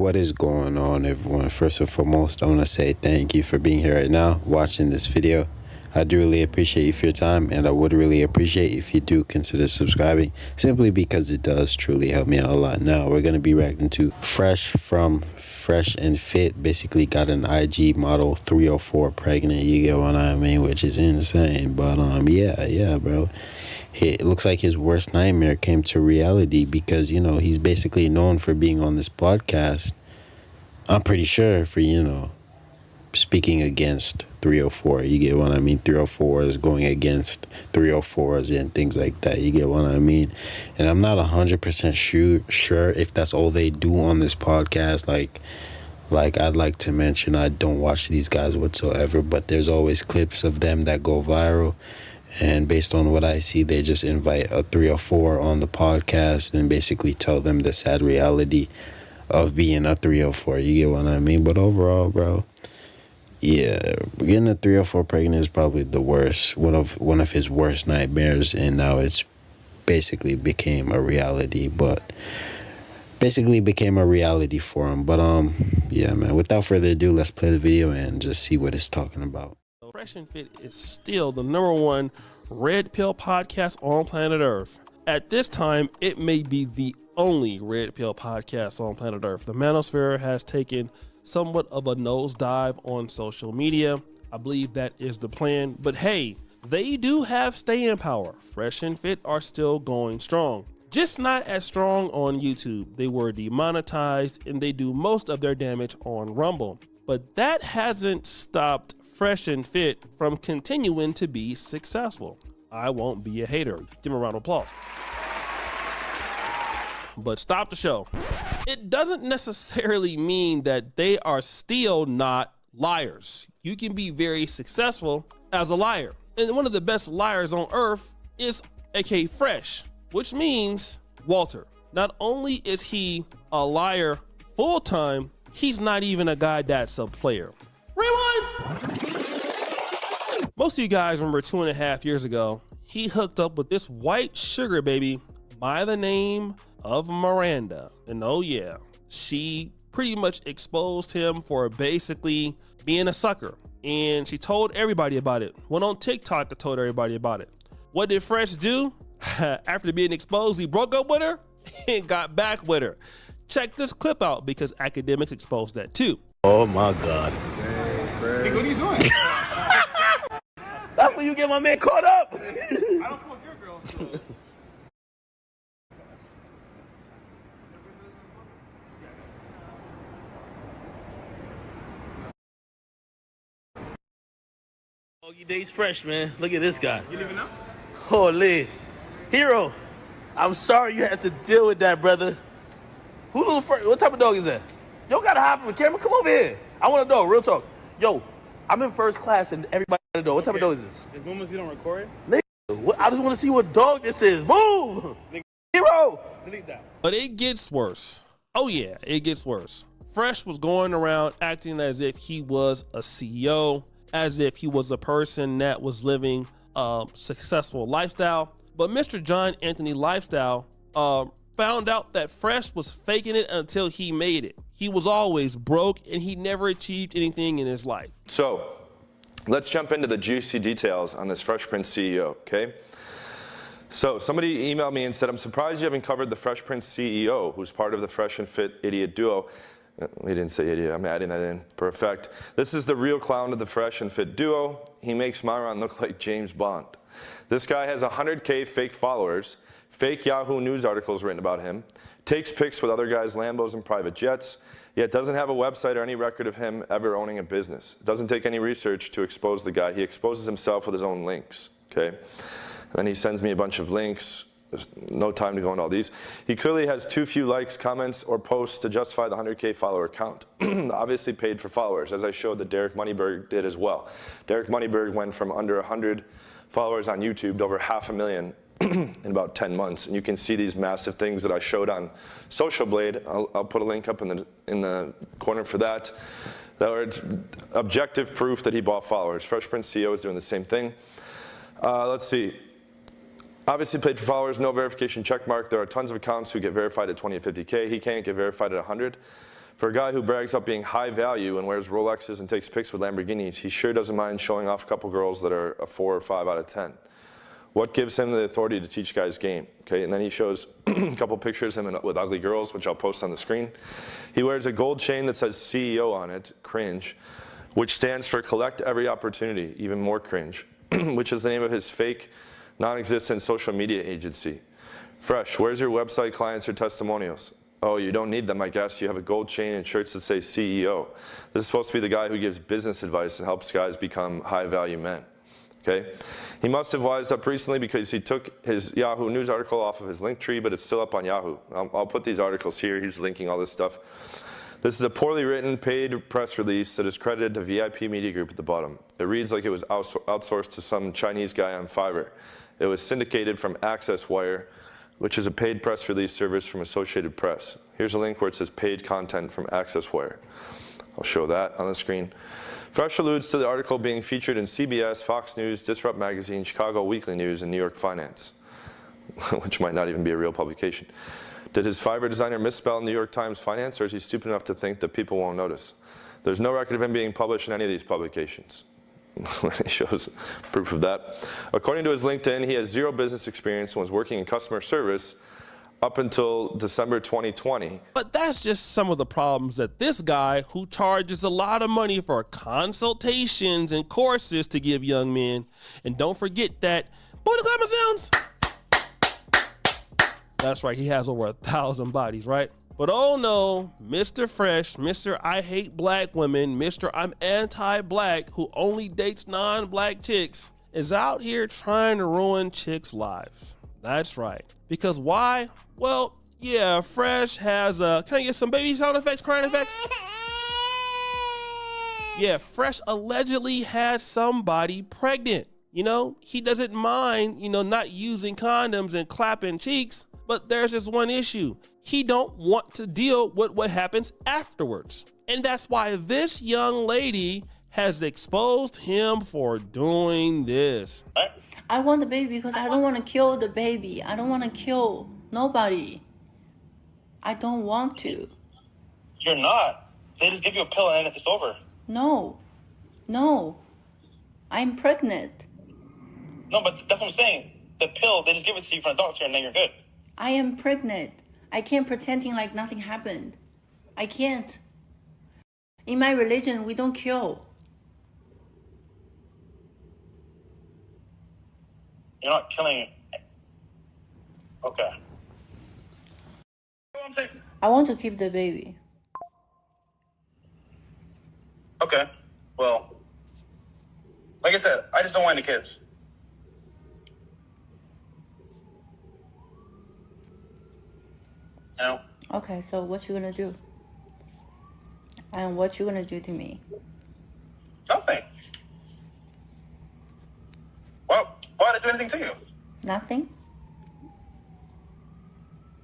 What is going on, everyone? First and foremost, I want to say thank you for being here right now, watching this video. I do really appreciate you for your time, and I would really appreciate if you do consider subscribing, simply because it does truly help me out a lot. Now, we're going to be reacting to Fresh from Fresh and Fit. Basically got an IG model 304 pregnant, you get what I mean, which is insane. But yeah, bro. It looks like his worst nightmare came to reality because, you know, he's basically known for being on this podcast. I'm pretty sure for, you know, speaking against 304. You get what I mean? 304s going against 304s and things like that. You get what I mean? And I'm not 100% sure if that's all they do on this podcast. Like I'd like to mention, I don't watch these guys whatsoever, but there's always clips of them that go viral. And based on what I see, they just invite a 304 on the podcast and basically tell them the sad reality of being a 304. You get what I mean? But overall, bro, yeah, getting a 304 pregnant is probably the worst, one of his worst nightmares, and now it's basically became a reality. But basically became a reality for him. But yeah, man. Without further ado, let's play the video and just see what it's talking about. Fresh and Fit is still the #1 red pill podcast on planet Earth. At this time, it may be the only red pill podcast on planet Earth. The manosphere has taken somewhat of a nosedive on social media. I believe that is the plan. But hey, they do have staying power. Fresh and Fit are still going strong. Just not as strong on YouTube. They were demonetized and they do most of their damage on Rumble. But that hasn't stopped Fresh and Fit from continuing to be successful. I won't be a hater. Give him a round of applause. But stop the show. It doesn't necessarily mean that they are still not liars. You can be very successful as a liar. And one of the best liars on earth is aka Fresh, which means Walter. Not only is he a liar full time, he's not even a guy that's a player. Rewind! Most of you guys remember 2.5 years ago, he hooked up with this white sugar baby by the name of Miranda. And oh yeah, she pretty much exposed him for basically being a sucker. And she told everybody about it. Went on TikTok and told everybody about it. What did Fresh do? After being exposed, he broke up with her and got back with her. Check this clip out because academics exposed that too. Oh my God. Hey, what are you doing? That's when you get my man caught up. I don't fuck your girl, so. Doggy Days Fresh, man. Look at this guy. You didn't even know? Holy. Hero, I'm sorry you had to deal with that, brother. What type of dog is that? Yo, gotta hide from the camera. Come over here. I want a dog, real talk. Yo, I'm in first class and everybody got a dog. What type of dog is this? As long as you don't record I just want to see what dog this is. Move! Hero! delete that. But it gets worse. Oh yeah, it gets worse. Fresh was going around acting as if he was a CEO, as if he was a person that was living a successful lifestyle. But Mr. John Anthony Lifestyle found out that Fresh was faking it until he made it. He was always broke and he never achieved anything in his life. So let's jump into the juicy details on this Fresh Prince CEO, okay? So somebody emailed me and said, I'm surprised you haven't covered the Fresh Prince CEO, who's part of the Fresh and Fit idiot duo. We didn't say idiot, I'm adding that in for effect. This is the real clown of the Fresh and Fit duo. He makes Myron look like James Bond. This guy has 100K fake followers, fake Yahoo News articles written about him, takes pics with other guys' Lambos and private jets, yet doesn't have a website or any record of him ever owning a business. Doesn't take any research to expose the guy. He exposes himself with his own links, okay? And then he sends me a bunch of links. There's no time to go into all these. He clearly has too few likes, comments, or posts to justify the 100K follower count. Obviously paid for followers, as I showed that Derek Moneyberg did as well. Derek Moneyberg went from under 100 followers on YouTube to over 500,000 in about 10 months. And you can see these massive things that I showed on Social Blade. I'll put a link up in the corner for that. That are objective proof that he bought followers. Fresh Prince CEO is doing the same thing. Let's see. Obviously paid for followers, no verification check mark. There are tons of accounts who get verified at 20 and 50K. He can't get verified at 100. For a guy who brags up being high value and wears Rolexes and takes pics with Lamborghinis, he sure doesn't mind showing off a couple girls that are a 4 or 5 out of 10. What gives him the authority to teach guys game? Okay, and then he shows a couple pictures of him with ugly girls, which I'll post on the screen. He wears a gold chain that says CEO on it, cringe, which stands for collect every opportunity, even more cringe, which is the name of his fake, non-existent social media agency. Fresh, where's your website clients or testimonials? Oh, you don't need them, I guess. You have a gold chain and shirts that say CEO. This is supposed to be the guy who gives business advice and helps guys become high-value men. Okay? He must have wised up recently because he took his Yahoo News article off of his link tree, but it's still up on Yahoo. I'll put these articles here. He's linking all this stuff. This is a poorly written, paid press release that is credited to VIP Media Group at the bottom. It reads like it was outsourced to some Chinese guy on Fiverr. It was syndicated from Access Wire, which is a paid press release service from Associated Press. Here's a link where it says paid content from Access Wire. I'll show that on the screen. Fresh alludes to the article being featured in CBS, Fox News, Disrupt Magazine, Chicago Weekly News, and New York Finance, which might not even be a real publication. Did his Fiverr designer misspell New York Times Finance, or is he stupid enough to think that people won't notice? There's no record of him being published in any of these publications. It shows proof of that. According to his LinkedIn, he has 0 business experience and was working in customer service up until December 2020. But that's just some of the problems that this guy, who charges a lot of money for consultations and courses to give young men, and don't forget that, boy, the clapping sounds. That's right, he has over 1,000 bodies, right? But oh no, Mr. Fresh, Mr. I hate black women, Mr. I'm anti-black, who only dates non-black chicks, is out here trying to ruin chicks' lives. That's right. Because why? Well, yeah, Fresh has can I get some baby sound effects, crying effects? Yeah, Fresh allegedly has somebody pregnant. You know, he doesn't mind, not using condoms and clapping cheeks, but there's just one issue. He don't want to deal with what happens afterwards. And that's why this young lady has exposed him for doing this. I want the baby because I don't want to kill the baby. I don't want to kill nobody. I don't want to. You're not. They just give you a pill and it's over. No. I'm pregnant. No, but that's what I'm saying. The pill, they just give it to you from a doctor and then you're good. I am pregnant. I can't pretending like nothing happened. I can't. In my religion, we don't kill. You're not killing. Okay. I want to keep the baby. Okay. Well, like I said, I just don't want any kids. You know? Okay, so what you gonna do? And what you gonna do to me? Nothing. Well, why did I do anything to you? Nothing?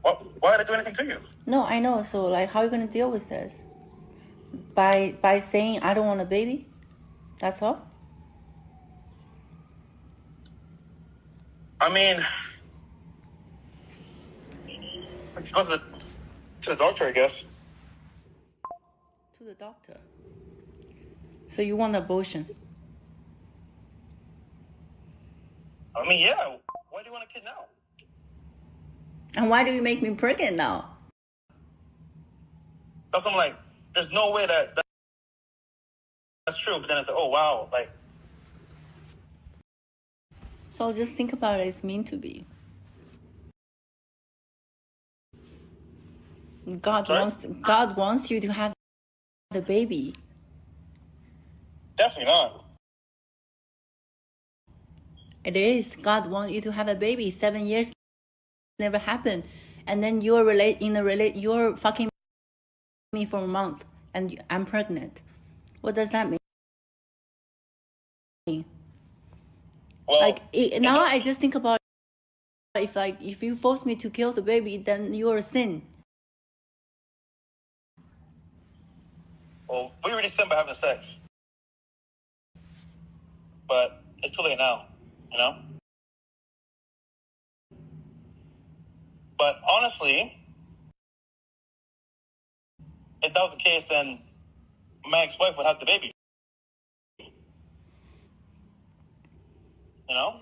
Why did I do anything to you? No, I know. So like, how are you gonna deal with this? By saying I don't want a baby? That's all? I mean, I could go to the doctor, I guess. To the doctor. So you want abortion? I mean, yeah. Why do you want a kid now? And why do you make me pregnant now? That's what I'm like. There's no way that's true. But then it's like, oh wow, like. So just think about it. It's meant to be. God wants you to have the baby. Definitely not. It is. God wants you to have a baby. 7 years never happened, and then you're fucking me for a month, and I'm pregnant. What does that mean? Well, Now I just think about if you force me to kill the baby, then you're a sin. Well, we already sinned by having sex. But it's too late now, you know? But honestly, If that was the case, then my ex-wife would have the baby. You know?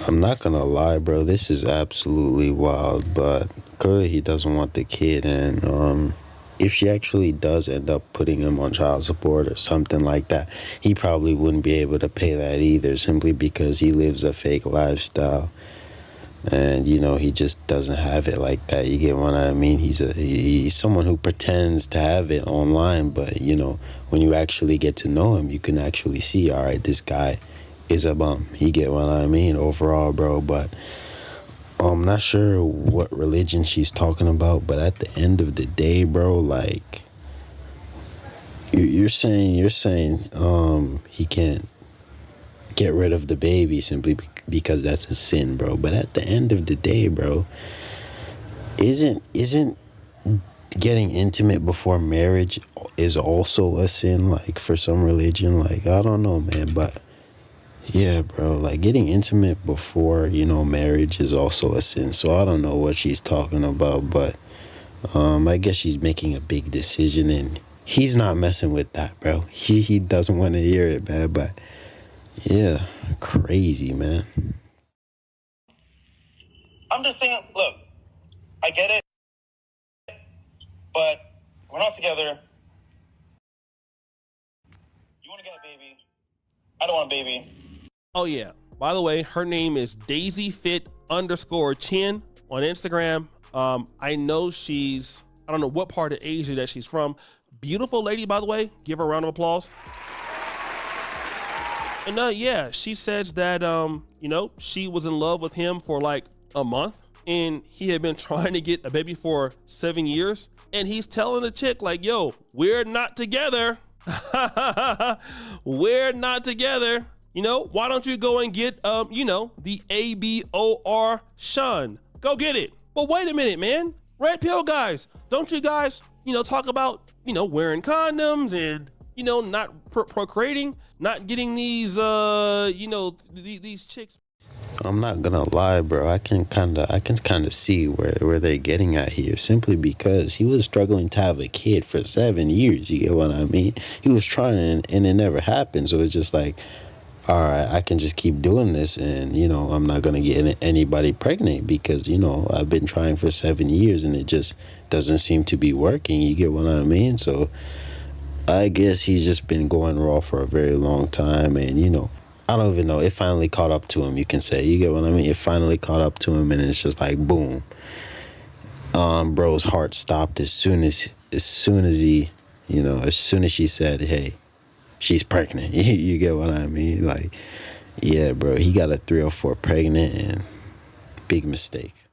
I'm not gonna lie, bro. This is absolutely wild, but clearly he doesn't want the kid, and if she actually does end up putting him on child support or something like that, he probably wouldn't be able to pay that either, simply because he lives a fake lifestyle, and you know he just doesn't have it like that. You get what I mean? He's someone who pretends to have it online, but you know when you actually get to know him, you can actually see, all right, this guy is a bum. You get what I mean overall, bro. But I'm not sure what religion she's talking about, but at the end of the day, bro, like you're saying he can't get rid of the baby simply because that's a sin, bro. But at the end of the day, bro, isn't getting intimate before marriage is also a sin, like for some religion? Like I don't know, man, but yeah, bro, like getting intimate before, you know, marriage is also a sin. So I don't know what she's talking about, but I guess she's making a big decision and he's not messing with that, bro. He doesn't want to hear it, man, but yeah, crazy, man. I'm just saying, look, I get it, but we're not together. You want to get a baby. I don't want a baby. Oh yeah. By the way, her name is DaisyFit_Chin on Instagram. I know I don't know what part of Asia that she's from. Beautiful lady, by the way. Give her a round of applause. And yeah, she says that you know, she was in love with him for like a month and he had been trying to get a baby for 7 years. And he's telling the chick like, yo, we're not together. We're not together. You know, why don't you go and get, you know, the ABOR Shun? Go get it. But wait a minute, man. Red pill guys, don't you guys, you know, talk about, you know, wearing condoms and, you know, not procreating, not getting these, you know, these chicks. I'm not gonna lie, bro. I can kind of see where they're getting at here, simply because he was struggling to have a kid for 7 years. You get what I mean? He was trying and it never happened. So it's just like, all right, I can just keep doing this and, you know, I'm not going to get anybody pregnant because, you know, I've been trying for 7 years and it just doesn't seem to be working. You get what I mean? So I guess he's just been going raw for a very long time. And, you know, I don't even know. It finally caught up to him, you can say. You get what I mean? It finally caught up to him and it's just like, boom. Bro's heart stopped as soon as he, you know, as soon as she said, hey, she's pregnant. You get what I mean? Like, yeah, bro, he got a 3 or 4 pregnant and big mistake.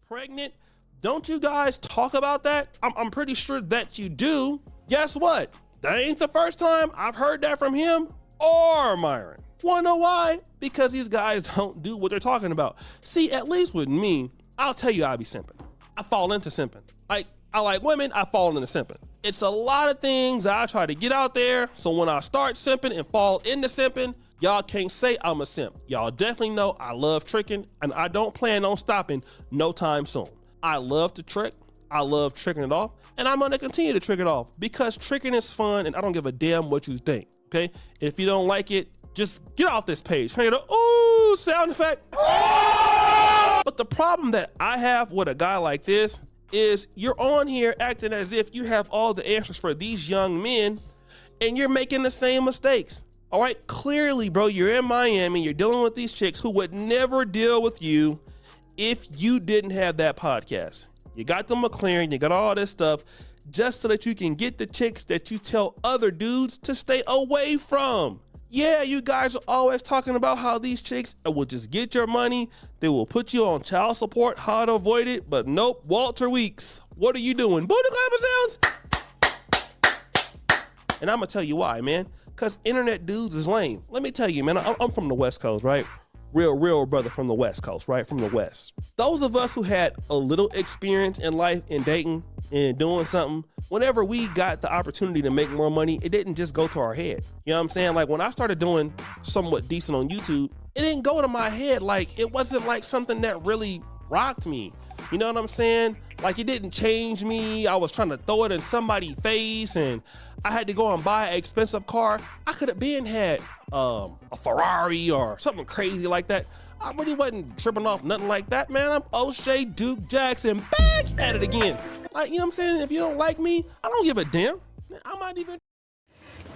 Pregnant? Don't you guys talk about that? I'm pretty sure that you do. Guess what? That ain't the first time I've heard that from him or Myron. Wanna know why? Because these guys don't do what they're talking about. See, at least with me, I'll tell you I be simping. I fall into simping. Like, I like women, I fall into simping. It's a lot of things that I try to get out there, so when I start simping and fall into simping, y'all can't say I'm a simp. Y'all definitely know I love tricking, and I don't plan on stopping no time soon. I love to trick, I love tricking it off, and I'm gonna continue to trick it off because tricking is fun and I don't give a damn what you think, okay? If you don't like it, just get off this page. Hear the ooh sound effect. But the problem that I have with a guy like this is you're on here acting as if you have all the answers for these young men and you're making the same mistakes. All right, clearly, bro, you're in Miami, you're dealing with these chicks who would never deal with you if you didn't have that podcast. You got the McLaren, you got all this stuff just so that you can get the chicks that you tell other dudes to stay away from. Yeah, you guys are always talking about how these chicks will just get your money. They will put you on child support, how to avoid it. But nope, Walter Weeks, what are you doing? Booty clapping sounds. And I'm going to tell you why, man. Because internet dudes is lame. Let me tell you, man, I'm from the West Coast, right? Real brother from the West Coast, right? From the West. Those of us who had a little experience in life in dating and doing something, whenever we got the opportunity to make more money, it didn't just go to our head. You know what I'm saying? Like when I started doing somewhat decent on YouTube, it didn't go to my head. Like it wasn't like something that really rocked me. You know what I'm saying? Like, it didn't change me. I was trying to throw it in somebody's face and I had to go and buy an expensive car. I could have been had a Ferrari or something crazy like that. I really wasn't tripping off nothing like that, man. I'm O'Shea Duke Jackson, back at it again. Like, you know what I'm saying? If you don't like me, I don't give a damn. I might even...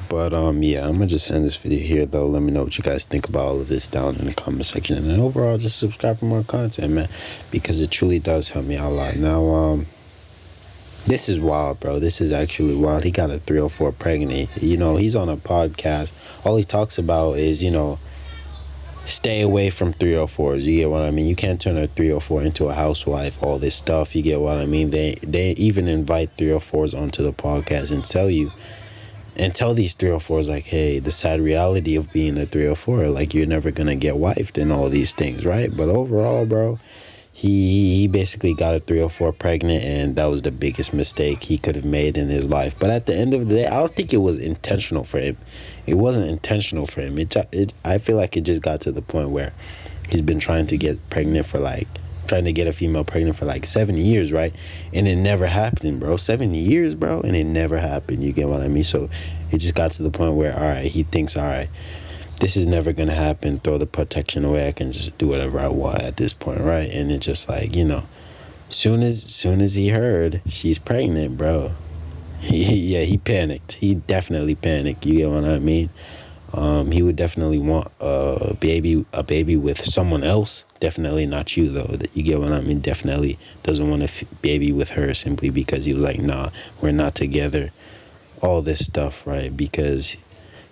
But yeah, I'm gonna just end this video here though. Let me know what you guys think about all of this down in the comment section, and overall just subscribe for more content, man, because it truly does help me out a lot. Now this is wild, bro. This is actually wild. He got a 304 pregnant. You know, he's on a podcast. All he talks about is, you know, stay away from 304s. You get what I mean? You can't turn a 304 into a housewife, all this stuff. You get what I mean? They even invite 304s onto the podcast and tell these 304s, like, hey, the sad reality of being a 304, like, you're never gonna get wifed and all these things, right? But overall, bro, he basically got a 304 pregnant, and that was the biggest mistake he could have made in his life. But at the end of the day, I don't think it was intentional for him. It wasn't intentional for him. I feel like it just got to the point where he's been trying to get a female pregnant for like 7 years, right? And it never happened, bro. 7 years, bro, and it never happened. You get what I mean? So it just got to the point where, all right, he thinks, all right, this is never gonna happen. Throw the protection away. I can just do whatever I want at this point, right? And it just, like, you know, soon as he heard she's pregnant, bro, he panicked. He definitely panicked. You get what I mean? He would definitely want a baby with someone else. Definitely not you, though. You get what I mean? Definitely doesn't want a baby with her, simply because he was like, nah, we're not together. All this stuff, right? Because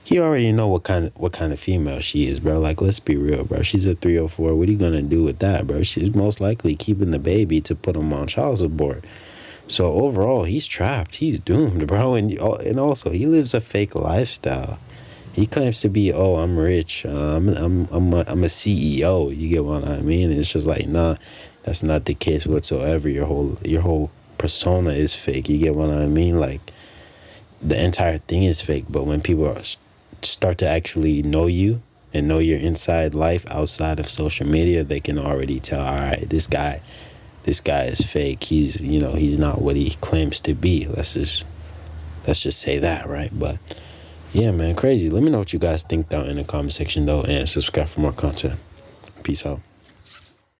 he already know what kind of female she is, bro. Like, let's be real, bro. She's a 304. What are you gonna do with that, bro? She's most likely keeping the baby to put him on child support. So overall, he's trapped. He's doomed, bro. And also, he lives a fake lifestyle. He claims to be, oh, I'm rich. I'm a CEO. You get what I mean? It's just like, nah, that's not the case whatsoever. Your whole persona is fake. You get what I mean? Like, the entire thing is fake. But when people start to actually know you and know your inside life outside of social media, they can already tell, all right, this guy is fake. He's not what he claims to be. Let's just say that, right? But yeah, man, crazy. Let me know what you guys think down in the comment section, though, and subscribe for more content. Peace out.